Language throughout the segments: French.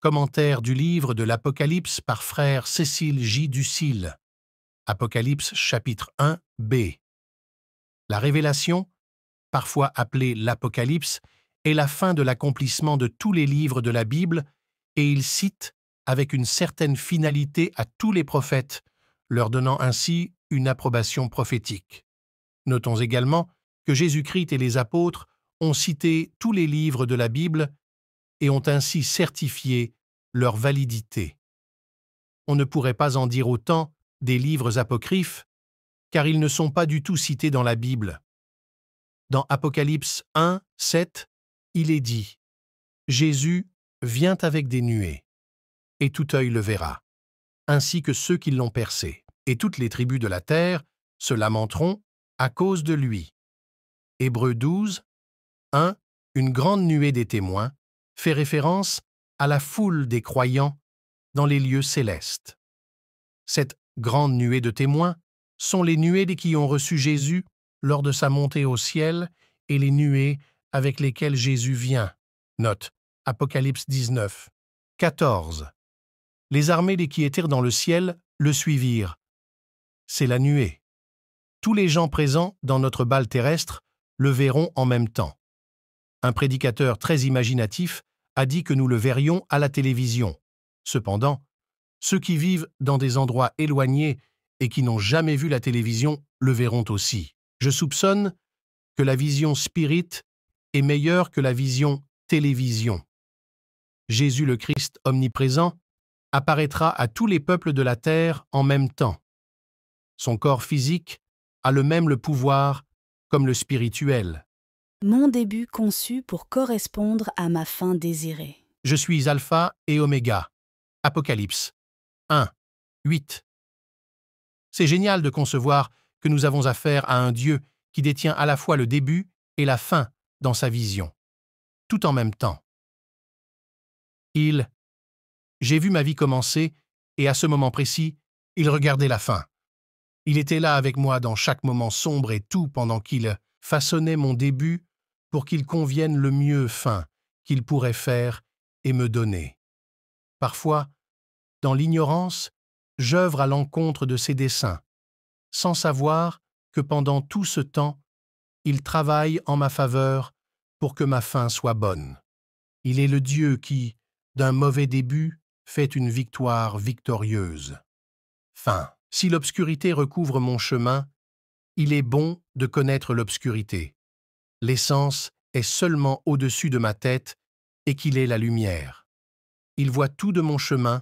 Commentaire du livre de l'Apocalypse par frère Cécile J. Ducil. Apocalypse chapitre 1 b. La révélation, parfois appelée l'Apocalypse, est la fin de l'accomplissement de tous les livres de la Bible et il cite avec une certaine finalité à tous les prophètes, leur donnant ainsi une approbation prophétique. Notons également que Jésus-Christ et les apôtres ont cité tous les livres de la Bible et ont ainsi certifié leur validité. On ne pourrait pas en dire autant des livres apocryphes, car ils ne sont pas du tout cités dans la Bible. Dans Apocalypse 1, 7, il est dit « Jésus vient avec des nuées, et tout œil le verra, ainsi que ceux qui l'ont percé, et toutes les tribus de la terre se lamenteront à cause de lui. » Hébreux 12, 1, une grande nuée des témoins, fait référence à la foule des croyants dans les lieux célestes. Cette grande nuée de témoins sont les nuées qui ont reçu Jésus lors de sa montée au ciel et les nuées avec lesquelles Jésus vient. Note, Apocalypse 19, 14. Les armées qui étaient dans le ciel le suivirent. C'est la nuée. Tous les gens présents dans notre bal terrestre le verront en même temps. Un prédicateur très imaginatif a dit que nous le verrions à la télévision. Cependant, ceux qui vivent dans des endroits éloignés et qui n'ont jamais vu la télévision le verront aussi. Je soupçonne que la vision spirit est meilleure que la vision télévision. Jésus le Christ omniprésent apparaîtra à tous les peuples de la terre en même temps. Son corps physique a le même pouvoir comme le spirituel. Mon début conçu pour correspondre à ma fin désirée. Je suis Alpha et Oméga. Apocalypse 1, 8. C'est génial de concevoir que nous avons affaire à un Dieu qui détient à la fois le début et la fin dans sa vision, tout en même temps. J'ai vu ma vie commencer et à ce moment précis, il regardait la fin. Il était là avec moi dans chaque moment sombre et tout pendant qu'il façonnait mon début pour qu'il convienne le mieux fin qu'il pourrait faire et me donner. Parfois, dans l'ignorance, j'œuvre à l'encontre de ses desseins, sans savoir que pendant tout ce temps, il travaille en ma faveur pour que ma fin soit bonne. Il est le Dieu qui, d'un mauvais début, fait une victoire victorieuse. Fin. Si l'obscurité recouvre mon chemin, il est bon de connaître l'obscurité. L'essence est seulement au-dessus de ma tête et qu'il est la lumière. Il voit tout de mon chemin,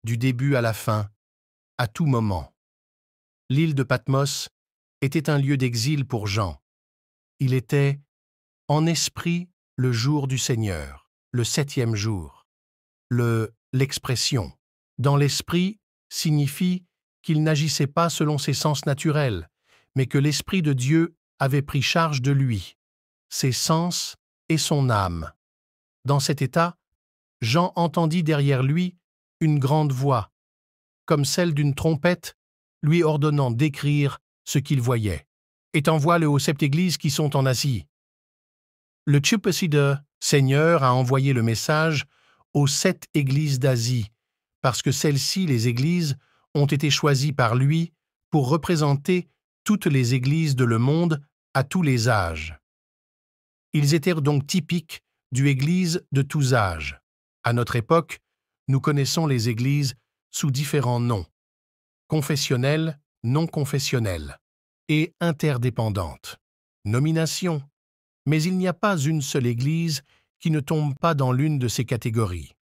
du début à la fin, à tout moment. L'île de Patmos était un lieu d'exil pour Jean. Il était en esprit le jour du Seigneur, le 7e jour. L'expression « dans l'esprit » signifie qu'il n'agissait pas selon ses sens naturels, mais que l'Esprit de Dieu avait pris charge de lui, ses sens et son âme. Dans cet état, Jean entendit derrière lui une grande voix, comme celle d'une trompette, lui ordonnant d'écrire ce qu'il voyait. Et envoie-le aux 7 églises qui sont en Asie. Le Tshupasida Seigneur a envoyé le message aux 7 églises d'Asie, parce que celles-ci, les églises, ont été choisies par lui pour représenter toutes les églises de le monde à tous les âges. Ils étaient donc typiques d'une église de tous âges. À notre époque, nous connaissons les églises sous différents noms, confessionnelles, non confessionnelles et interdépendantes. Nomination. Mais il n'y a pas une seule église qui ne tombe pas dans l'une de ces catégories.